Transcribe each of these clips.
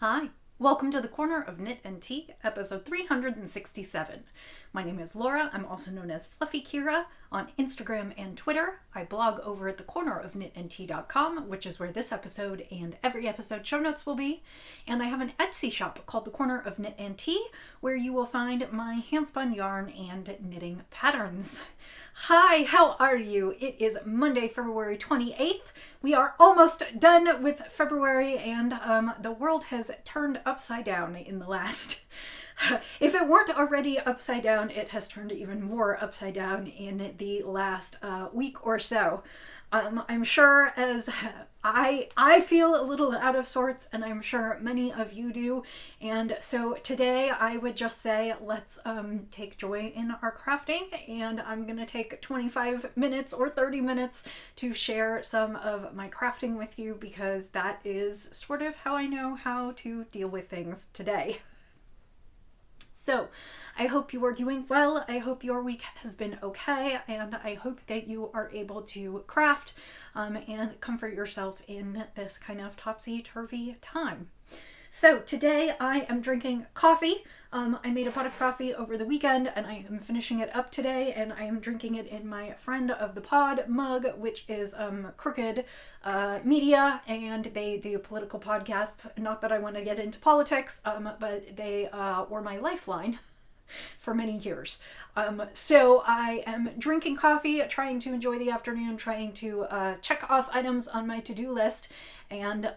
Hi, welcome to the Corner of Knit and Tea, episode 367. My name is Laura. I'm also known as Fluffy Kira on Instagram and Twitter. I blog over at thecornerofknitandtea.com, which is where this episode and every episode show notes will be. And I have an Etsy shop called The Corner of Knit and Tea, where you will find my handspun yarn and knitting patterns. Hi, how are you? It is Monday, February 28th. We are almost done with February, and the world has turned upside down in the last... If it weren't already upside down, it has turned even more upside down in the last week or so. I'm sure as I feel a little out of sorts, and I'm sure many of you do. And so today I would just say, let's take joy in our crafting, and I'm going to take 25 minutes or 30 minutes to share some of my crafting with you, because that is sort of how I know how to deal with things today. So, I hope you are doing well. I hope your week has been okay, and I hope that you are able to craft and comfort yourself in this kind of topsy-turvy time. So today I am drinking coffee. I made a pot of coffee over the weekend, and I am finishing it up today, and I am drinking it in my friend of the pod mug, which is Crooked Media, and they do political podcasts. Not that I want to get into politics, but they were my lifeline for many years. So I am drinking coffee, trying to enjoy the afternoon, trying to check off items on my to-do list, and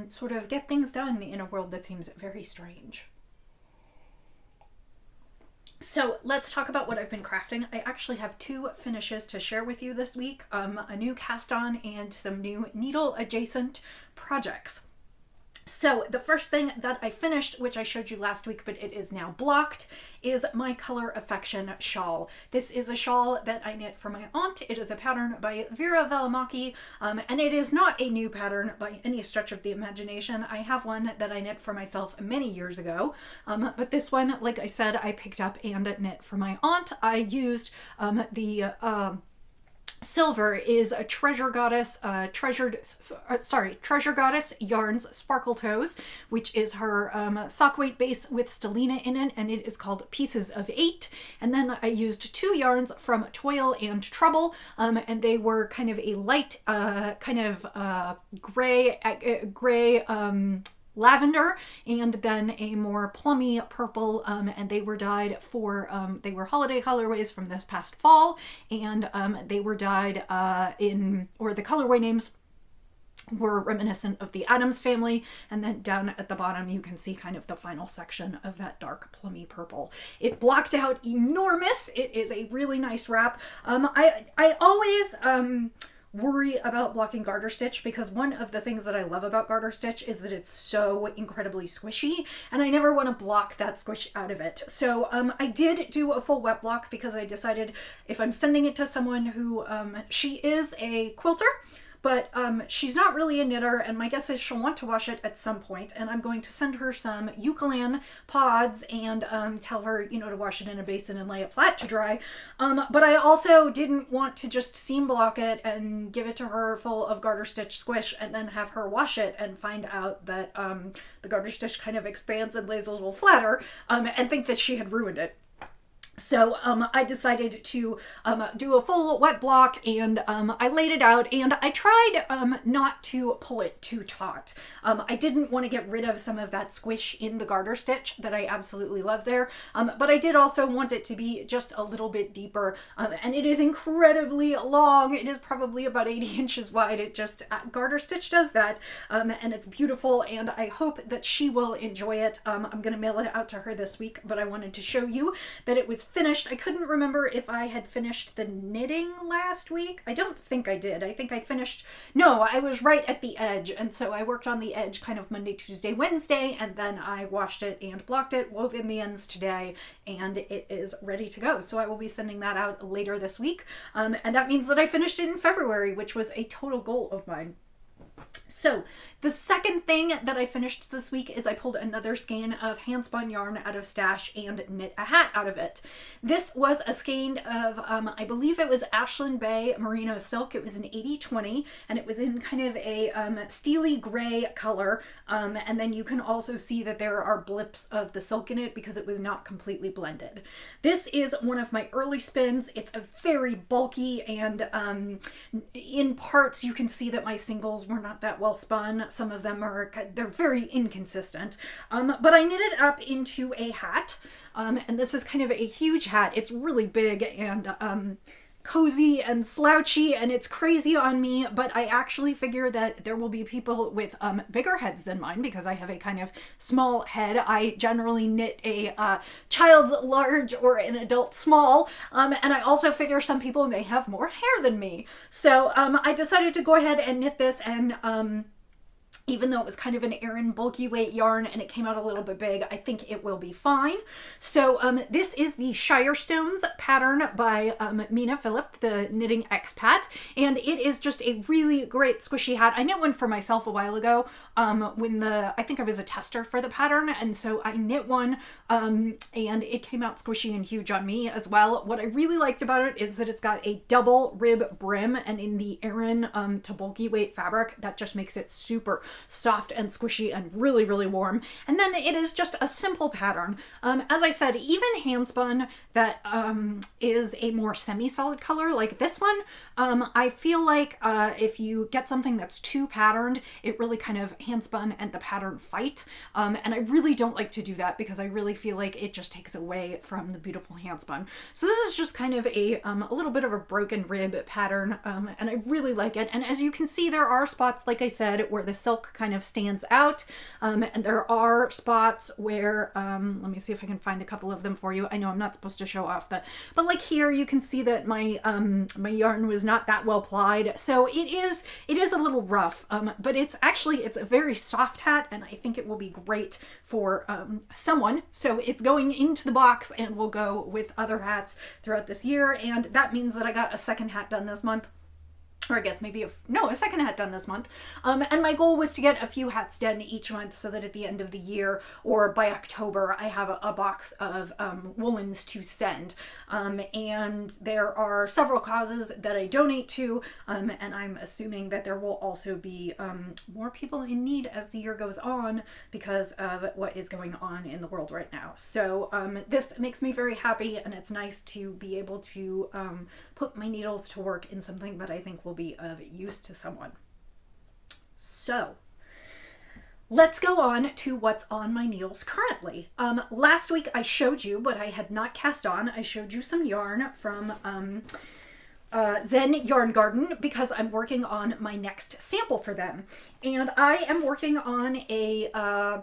sort of get things done in a world that seems very strange. So let's talk about what I've been crafting. I actually have two finishes to share with you this week, a new cast on and some new needle adjacent projects. So the first thing that I finished, which I showed you last week, but it is now blocked, is my Color Affection shawl. This is a shawl that I knit for my aunt. It is a pattern by Vera Velimaki, and it is not a new pattern by any stretch of the imagination. I have one that I knit for myself many years ago, but this one, like I said, I picked up and knit for my aunt. I used silver is a Treasure Goddess, Treasure Goddess Yarns Sparkle Toes, which is her sock weight base with stellina in it, and it is called Pieces of 8. And then I used two yarns from Toil and Trouble, and they were kind of a light, gray, lavender, and then a more plummy purple, and they were dyed for, they were holiday colorways from this past fall, and they were dyed the colorway names were reminiscent of the Addams Family, and then down at the bottom you can see kind of the final section of that dark plummy purple. It blocked out enormous. It is a really nice wrap. I always worry about blocking garter stitch, because one of the things that I love about garter stitch is that it's so incredibly squishy, and I never want to block that squish out of it. So I did do a full wet block, because I decided if I'm sending it to someone who she is a quilter, but she's not really a knitter, and my guess is she'll want to wash it at some point, and I'm going to send her some Eucalan pods and tell her, to wash it in a basin and lay it flat to dry. But I also didn't want to just seam block it and give it to her full of garter stitch squish and then have her wash it and find out that the garter stitch kind of expands and lays a little flatter, and think that she had ruined it. So I decided to do a full wet block, and I laid it out, and I tried not to pull it too taut. I didn't want to get rid of some of that squish in the garter stitch that I absolutely love there, but I did also want it to be just a little bit deeper, and it is incredibly long. It is probably about 80 inches wide. It just, garter stitch does that, and it's beautiful, and I hope that she will enjoy it. I'm going to mail it out to her this week, but I wanted to show you that it was finished. I couldn't remember if I had finished the knitting last week. I don't think I did. I think I finished, no, I was right at the edge, and so I worked on the edge kind of Monday, Tuesday, Wednesday, and then I washed it and blocked it, wove in the ends today, and it is ready to go. So I will be sending that out later this week, and that means that I finished it in February, which was a total goal of mine. So the second thing that I finished this week is I pulled another skein of handspun yarn out of stash and knit a hat out of it. This was a skein of, I believe it was Ashland Bay Merino Silk. It was an 80/20 and it was in kind of a steely gray color. And then you can also see that there are blips of the silk in it because it was not completely blended. This is one of my early spins. It's a very bulky and in parts you can see that my singles were not that well spun. Some of them they're very inconsistent. But I knit it up into a hat. And this is kind of a huge hat. It's really big and cozy and slouchy and it's crazy on me, but I actually figure that there will be people with bigger heads than mine because I have a kind of small head. I generally knit a child's large or an adult small, and I also figure some people may have more hair than me. So I decided to go ahead and knit this, and even though it was kind of an Aran bulky weight yarn and it came out a little bit big, I think it will be fine. So this is the Shire Stones pattern by Mina Phillip, the knitting expat, and it is just a really great squishy hat. I knit one for myself a while ago I think I was a tester for the pattern, and so I knit one and it came out squishy and huge on me as well. What I really liked about it is that it's got a double rib brim, and in the Aran to bulky weight fabric, that just makes it super soft and squishy and really, really warm. And then it is just a simple pattern. As I said, even handspun that is a more semi-solid color like this one, I feel like if you get something that's too patterned, it really kind of handspun and the pattern fight. And I really don't like to do that because I really feel like it just takes away from the beautiful handspun. So this is just kind of a little bit of a broken rib pattern, and I really like it. And as you can see, there are spots, like I said, where the silk kind of stands out, and there are spots where let me see if I can find a couple of them for you. I know I'm not supposed to show off but like here you can see that my my yarn was not that well plied, so it is a little rough, but it's a very soft hat, and I think it will be great for someone. So it's going into the box and will go with other hats throughout this year, and that means that I got a second hat done this month. Or I guess maybe a second hat done this month. And my goal was to get a few hats done each month so that at the end of the year or by October, I have a box of woolens to send. And there are several causes that I donate to, and I'm assuming that there will also be more people in need as the year goes on because of what is going on in the world right now. So this makes me very happy, and it's nice to be able to put my needles to work in something that I think will be of use to someone. So let's go on to what's on my needles currently. Last week I showed you, but I had not cast on, I showed you some yarn from Zen Yarn Garden because I'm working on my next sample for them. And I am working on a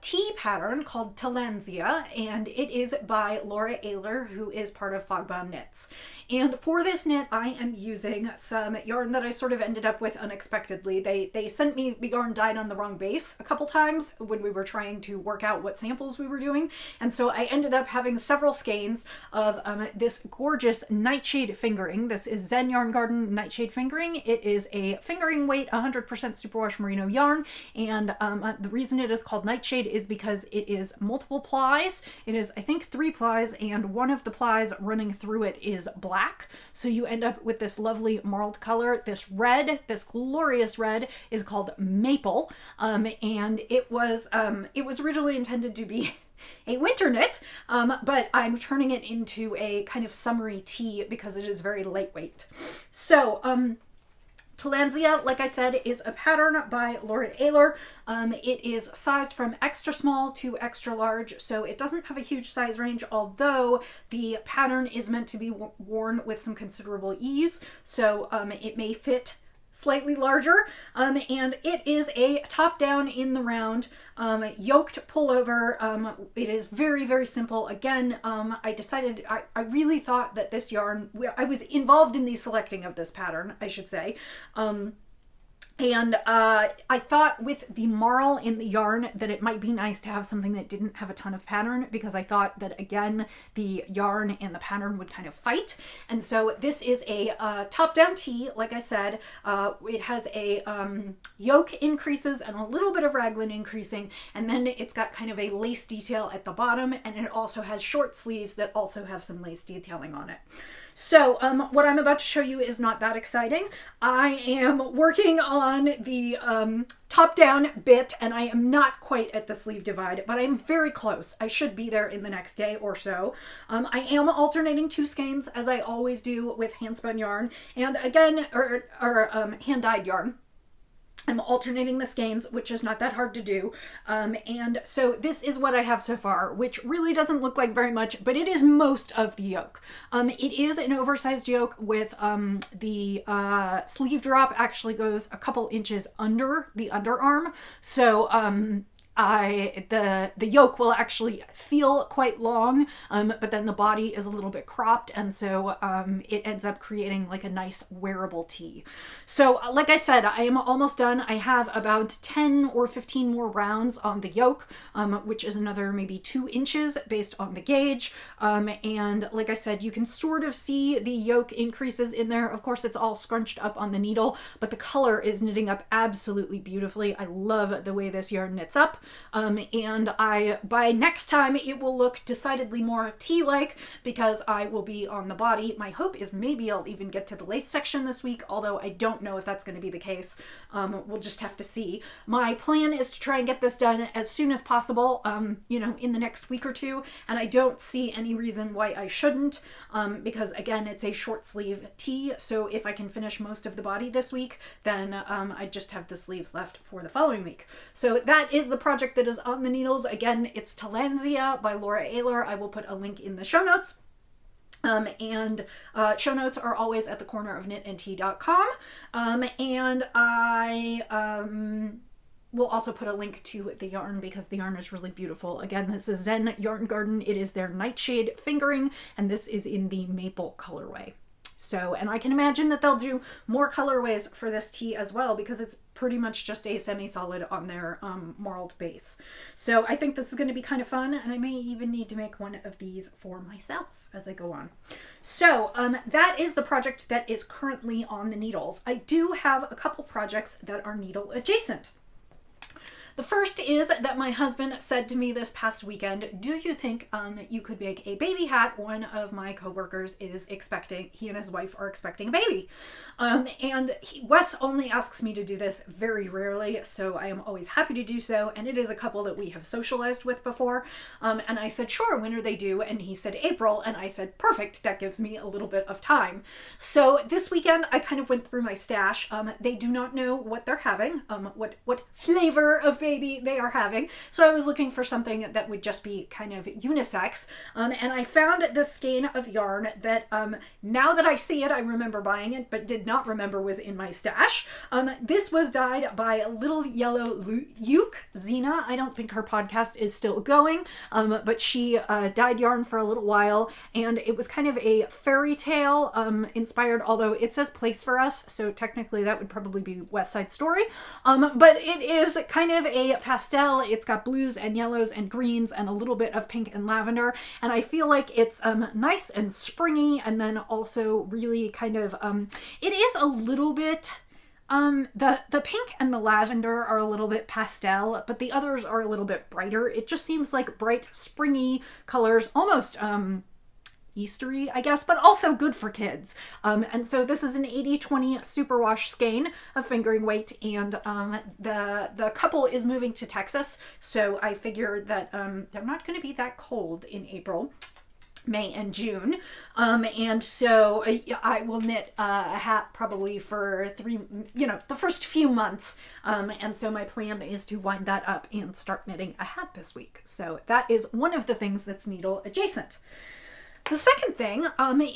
tea pattern called Talansia, and it is by Laura Ayler, who is part of Fogbaum Knits. And for this knit, I am using some yarn that I sort of ended up with unexpectedly. They sent me the yarn dyed on the wrong base a couple times when we were trying to work out what samples we were doing, and so I ended up having several skeins of this gorgeous nightshade fingering. This is Zen Yarn Garden Nightshade Fingering. It is a fingering weight 100% superwash merino yarn, and the reason it is called Nightshade is because it is multiple plies. It is, I think, 3 plies, and one of the plies running through it is black. So you end up with this lovely marled color. This red, this glorious red, is called Maple, and it was originally intended to be a winter knit, but I'm turning it into a kind of summery tea because it is very lightweight. So, Talansia, like I said, is a pattern by Laura Ayler. It is sized from extra small to extra large, so it doesn't have a huge size range, although the pattern is meant to be worn with some considerable ease, so it may fit slightly larger, and it is a top down in the round yoked pullover. It is very, very simple. Again, I really thought that this yarn, I was involved in the selecting of this pattern, I should say, And I thought with the marl in the yarn that it might be nice to have something that didn't have a ton of pattern, because I thought that, again, the yarn and the pattern would kind of fight. And so this is a top-down tee, like I said. It has a yoke increases and a little bit of raglan increasing, and then it's got kind of a lace detail at the bottom, and it also has short sleeves that also have some lace detailing on it. So what I'm about to show you is not that exciting. I am working on the top-down bit, and I am not quite at the sleeve divide, but I'm very close. I should be there in the next day or so. I am alternating 2 skeins, as I always do with hand-spun yarn, and again, or hand-dyed yarn. I'm alternating the skeins, which is not that hard to do. And so this is what I have so far, which really doesn't look like very much, but it is most of the yoke. It is an oversized yoke with the sleeve drop actually goes a couple inches under the underarm. So the yoke will actually feel quite long, but then the body is a little bit cropped, and so it ends up creating like a nice wearable tee. So like I said, I am almost done. I have about 10 or 15 more rounds on the yoke, which is another maybe 2 inches based on the gauge. And like I said, you can sort of see the yoke increases in there. Of course, it's all scrunched up on the needle, but the color is knitting up absolutely beautifully. I love the way this yarn knits up. And by next time it will look decidedly more tea-like, because I will be on the body. My hope is maybe I'll even get to the lace section this week, although I don't know if that's going to be the case. We'll just have to see. My plan is to try and get this done as soon as possible, you know, in the next week or 2, and I don't see any reason why I shouldn't, because again, it's a short sleeve tee, so if I can finish most of the body this week, then I just have the sleeves left for the following week. So that is the project that is on the needles. Again, it's Talansia by Laura Ayler. I will put a link in the show notes. And show notes are always at the corner of knitandtea.com. And I will also put a link to the yarn, because the yarn is really beautiful. Again, this is Zen Yarn Garden. It is their Nightshade fingering, and this is in the maple colorway. So, and I can imagine that they'll do more colorways for this tee as well, because it's pretty much just a semi-solid on their marled base. So I think this is going to be kind of fun, and I may even need to make one of these for myself as I go on. So that is the project that is currently on the needles. I do have a couple projects that are needle adjacent. The first is that my husband said to me this past weekend, do you think you could make a baby hat? One of my coworkers is expecting, he and his wife are expecting a baby. And Wes only asks me to do this very rarely, so I am always happy to do so. And it is a couple that we have socialized with before. And I said, sure, when are they due? And he said April. And I said, perfect, that gives me a little bit of time. So this weekend, I kind of went through my stash. They do not know what they're having, what flavor of baby they are having. So I was looking for something that would just be kind of unisex. And I found this skein of yarn that now that I see it, I remember buying it, but did not remember was in my stash. This was dyed by Little Yellow Uke, Zena. I don't think her podcast is still going, but she dyed yarn for a little while, and it was kind of a fairy tale inspired, although it says Place for Us, so technically that would probably be West Side Story. But it is kind of a pastel. It's got blues and yellows and greens and a little bit of pink and lavender, and I feel like it's nice and springy, and then also really kind of it is a little bit the pink and the lavender are a little bit pastel, but the others are a little bit brighter. It just seems like bright springy colors, almost Eastery, I guess, but also good for kids. And so this is an 80/20 superwash skein of fingering weight, and the couple is moving to Texas, so I figured that they're not going to be that cold in April, May and June, and so I will knit a hat probably for the first few months, and so my plan is to wind that up and start knitting a hat this week. So that is one of the things that's needle adjacent. The second thing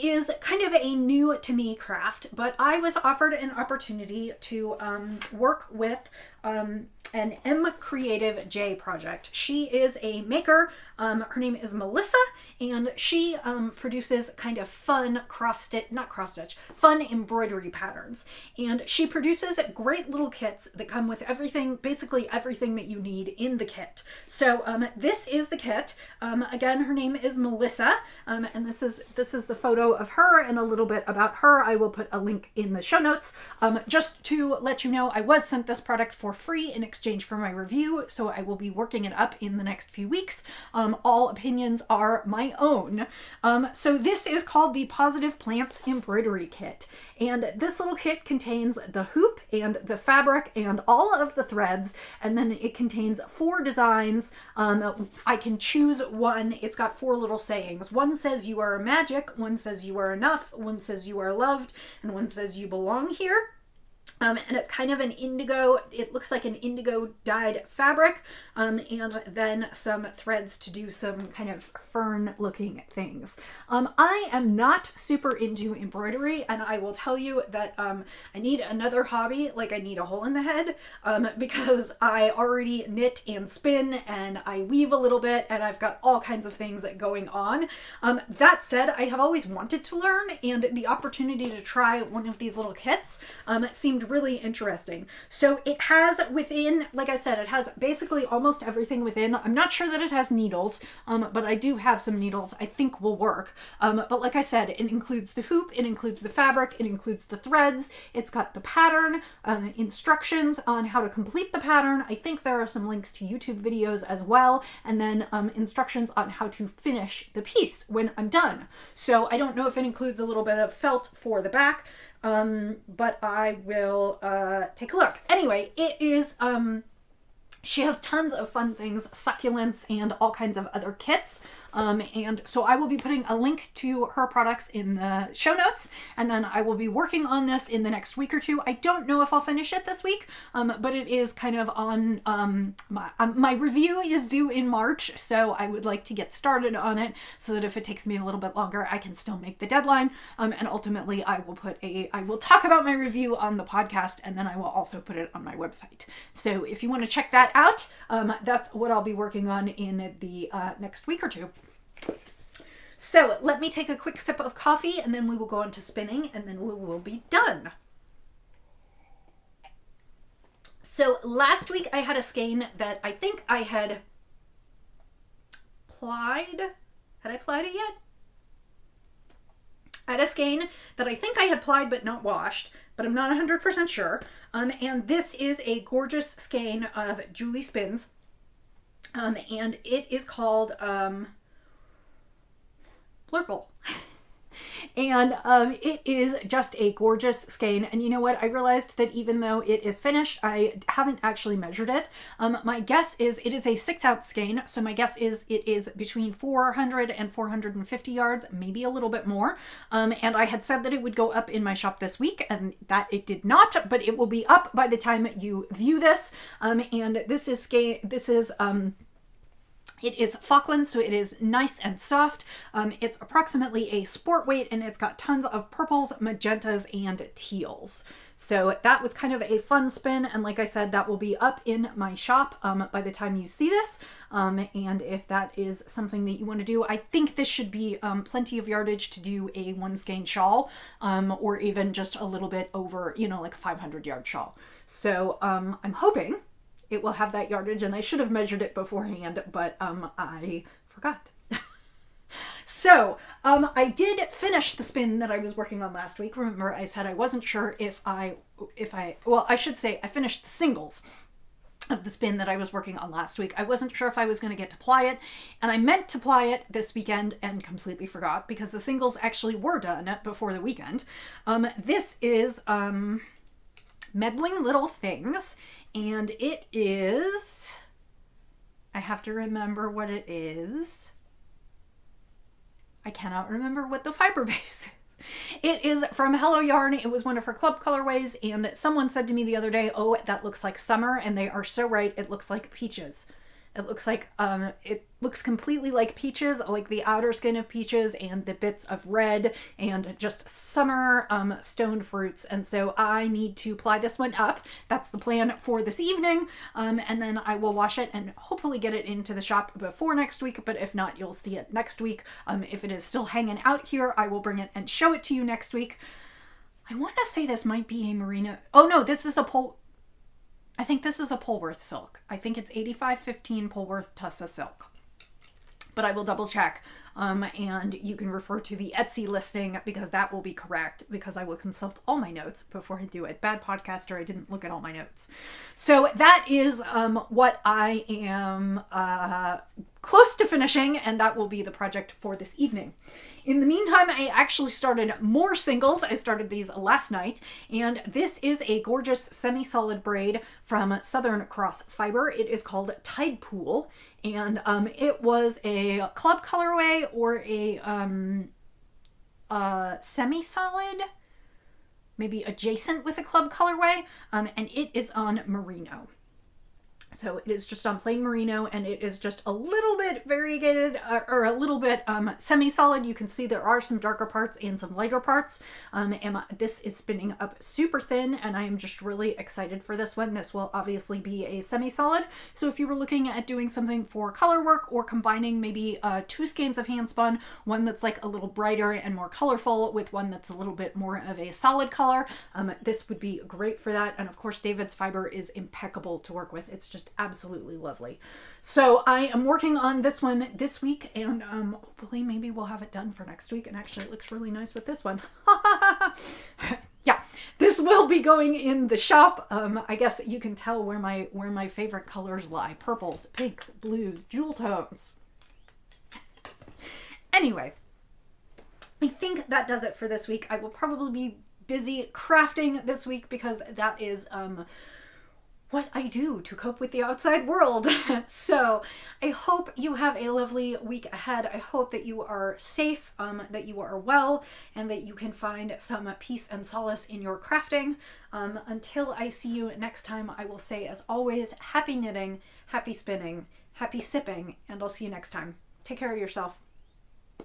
is kind of a new to me craft, but I was offered an opportunity to work with an M Creative J project. She is a maker. Her name is Melissa, and she produces kind of fun fun embroidery patterns. And she produces great little kits that come with everything, basically everything that you need in the kit. So this is the kit. Again, her name is Melissa, and this is the photo of her and a little bit about her. I will put a link in the show notes. Just to let you know, I was sent this product for free in exchange for my review, so I will be working it up in the next few weeks. All opinions are my own. So this is called the Positive Plants Embroidery Kit, and this little kit contains the hoop and the fabric and all of the threads, and then it contains 4 designs. I can choose one. It's got 4 little sayings. One says you are magic, one says you are enough, one says you are loved, and one says you belong here. And it's kind of an indigo, it looks like an indigo dyed fabric, and then some threads to do some kind of fern looking things. I am not super into embroidery, and I will tell you that I need another hobby, like I need a hole in the head, because I already knit and spin and I weave a little bit, and I've got all kinds of things going on. That said, I have always wanted to learn, and the opportunity to try one of these little kits seemed really interesting. So it has within, like I said, it has basically almost everything within. I'm not sure that it has needles, but I do have some needles I think will work. But like I said, it includes the hoop, it includes the fabric, it includes the threads, it's got the pattern, instructions on how to complete the pattern. I think there are some links to YouTube videos as well, and then instructions on how to finish the piece when I'm done. So I don't know if it includes a little bit of felt for the back, but I will take a look. Anyway, it is she has tons of fun things, succulents, and all kinds of other kits. And so I will be putting a link to her products in the show notes, and then I will be working on this in the next week or two. I don't know if I'll finish it this week, but it is kind of on, my review is due in March, so I would like to get started on it so that if it takes me a little bit longer, I can still make the deadline. And ultimately I will talk about my review on the podcast, and then I will also put it on my website. So if you want to check that out, that's what I'll be working on in the next week or two. So let me take a quick sip of coffee, and then we will go on to spinning, and then we will be done. So last week I had a skein that I think I had plied. Had I plied it yet? I had a skein that I think I had plied but not washed, but I'm not 100% sure. And this is a gorgeous skein of Julie Spins, and it is called Blurple. And it is just a gorgeous skein. And you know what? I realized that even though it is finished, I haven't actually measured it. My guess is it is a 6-ounce skein. So my guess is it is between 400 and 450 yards, maybe a little bit more. And I had said that it would go up in my shop this week, and that it did not, but it will be up by the time you view this. And this is it is Falkland, so it is nice and soft. It's approximately a sport weight, and it's got tons of purples, magentas, and teals. So that was kind of a fun spin, and like I said, that will be up in my shop by the time you see this. And if that is something that you want to do, I think this should be plenty of yardage to do a 1 skein shawl, or even just a little bit over, like a 500-yard shawl. So I'm hoping it will have that yardage, and I should have measured it beforehand, but I forgot. So I did finish the spin that I was working on last week. Remember, I said I wasn't sure I finished the singles of the spin that I was working on last week. I wasn't sure if I was going to get to ply it, and I meant to ply it this weekend and completely forgot because the singles actually were done before the weekend. This is Meddling Little Things, and it is, I have to remember what it is. I cannot remember what the fiber base is. It is from Hello Yarn. It was one of her club colorways, and someone said to me the other day, oh, that looks like summer, and they are so right. It looks like peaches. It looks like it looks completely like peaches, like the outer skin of peaches and the bits of red and just summer stoned fruits. And so I need to ply this one up. That's the plan for this evening. And then I will wash it and hopefully get it into the shop before next week. But if not, you'll see it next week. If it is still hanging out here, I will bring it and show it to you next week. I want to say this might be a merino. Oh no, this is a I think this is a Polworth silk. I think it's 8515 Polworth Tussa silk. But I will double check, and you can refer to the Etsy listing because that will be correct, because I will consult all my notes before I do it. Bad podcaster, I didn't look at all my notes. So that is what I am close to finishing, and that will be the project for this evening. In the meantime, I actually started more singles. I started these last night, and this is a gorgeous semi-solid braid from Southern Cross Fiber. It is called Tide Pool, and it was a club colorway or a semi-solid, maybe adjacent with a club colorway, and it is on merino. So it is just on plain merino, and it is just a little bit variegated, or a little bit semi-solid. You can see there are some darker parts and some lighter parts. And this is spinning up super thin, and I am just really excited for this one. This will obviously be a semi-solid. So if you were looking at doing something for color work or combining maybe 2 skeins of handspun, one that's like a little brighter and more colorful with one that's a little bit more of a solid color, this would be great for that. And of course, David's fiber is impeccable to work with. It's just absolutely lovely. So I am working on this one this week, and hopefully maybe we'll have it done for next week. And actually it looks really nice with this one. Yeah, this will be going in the shop. I guess you can tell where my favorite colors lie: purples, pinks, blues, jewel tones. Anyway, I think that does it for this week. I will probably be busy crafting this week because that is what I do to cope with the outside world. So I hope you have a lovely week ahead. I hope that you are safe, that you are well, and that you can find some peace and solace in your crafting. Until I see you next time, I will say, as always, happy knitting, happy spinning, happy sipping, and I'll see you next time. Take care of yourself.